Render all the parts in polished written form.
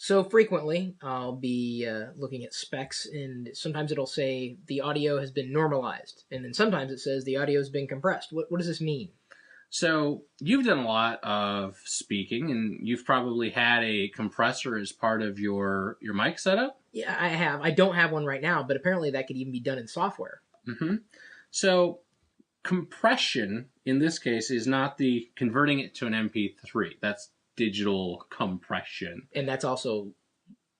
So frequently, I'll be looking at specs, and sometimes it'll say the audio has been normalized, and then sometimes it says the audio has been compressed. What does this mean? So you've done a lot of speaking, and you've probably had a compressor as part of your mic setup. Yeah, I have. I don't have one right now, but apparently that could even be done in software. Mm-hmm. So compression in this case is not the converting it to an MP3. That's digital compression. And that's also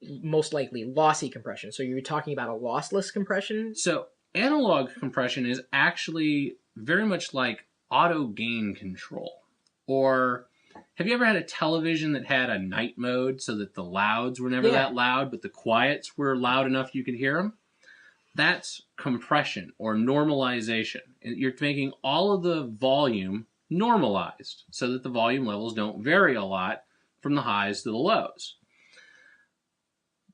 most likely lossy compression. So you're talking about a lossless compression? So analog compression is actually very much like auto gain control. Or have you ever had a television that had a night mode so that the louds were never that loud, but the quiets were loud enough you could hear them? That's compression or normalization. You're making all of the volume normalized so that the volume levels don't vary a lot from the highs to the lows.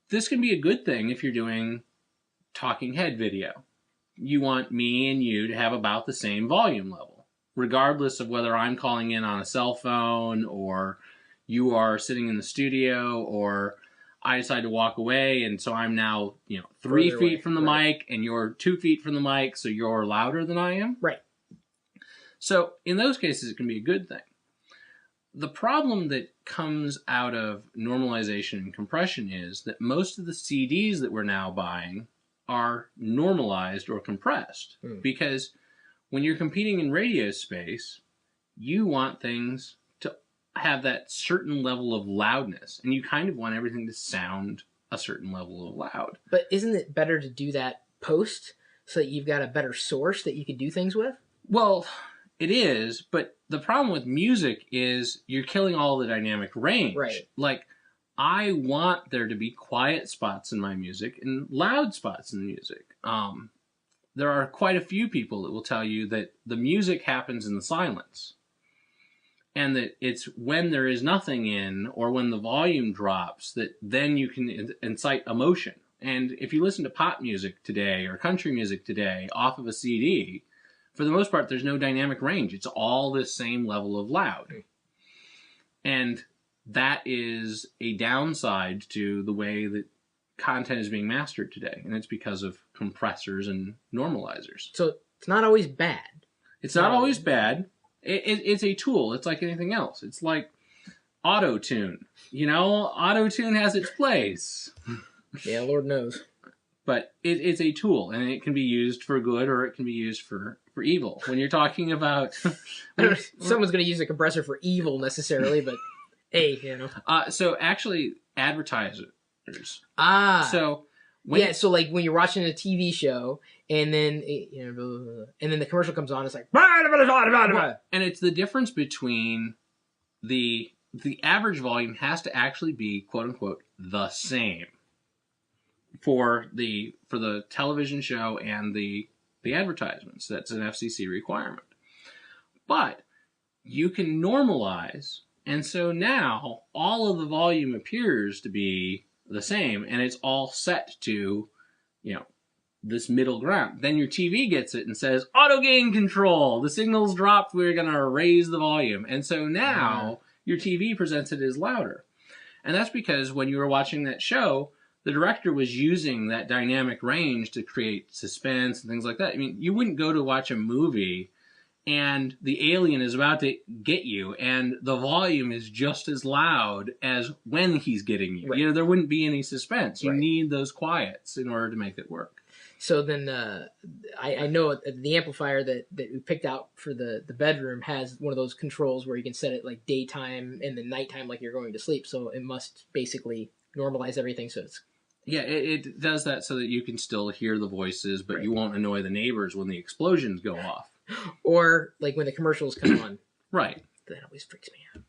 This can be a good thing if you're doing talking head video. You want me and you to have about the same volume level, regardless of whether I'm calling in on a cell phone or you are sitting in the studio or I decide to walk away, and so I'm now 3 feet from the mic and you're 2 feet from the mic, so you're louder than I am. Right. So in those cases, it can be a good thing. The problem that comes out of normalization and compression is that most of the CDs that we're now buying are normalized or compressed because when you're competing in radio space, you want things to have that certain level of loudness, and you kind of want everything to sound a certain level of loud. But isn't it better to do that post so that you've got a better source that you could do things with? Well, it is, but the problem with music is you're killing all the dynamic range. Right. Like, I want there to be quiet spots in my music and loud spots in the music. There are quite a few people that will tell you that the music happens in the silence. And that it's when there is nothing in or when the volume drops that then you can incite emotion. And if you listen to pop music today or country music today off of a CD, for the most part, there's no dynamic range. It's all the same level of loud. And that is a downside to the way that content is being mastered today. And it's because of compressors and normalizers. So it's not always bad. It's not always bad. It's a tool. It's like anything else. It's like auto-tune. Auto-tune has its place. Yeah, Lord knows. But it's a tool, and it can be used for good or it can be used for evil. When you're talking about... Someone's going to use a compressor for evil necessarily, but hey, So actually, advertisers. So so like when you're watching a TV show, and then and then the commercial comes on, it's like, and it's the difference between the average volume has to actually be quote unquote the same for the television show and the advertisements. That's an FCC requirement. But you can normalize, and so now all of the volume appears to be the same, and it's all set to, this middle ground. Then your TV gets it and says, auto gain control, the signal's dropped, we're going to raise the volume. And so now your TV presents it as louder. And that's because when you were watching that show, the director was using that dynamic range to create suspense and things like that. I mean, you wouldn't go to watch a movie and the alien is about to get you, and the volume is just as loud as when he's getting you. Right. There wouldn't be any suspense. You need those quiets in order to make it work. So then I know the amplifier that we picked out for the bedroom has one of those controls where you can set it like daytime and then nighttime like you're going to sleep. So it must basically normalize everything so it's... Yeah, it does that so that you can still hear the voices, but you won't annoy the neighbors when the explosions go off. Or like when the commercials come on. Right. That always freaks me out.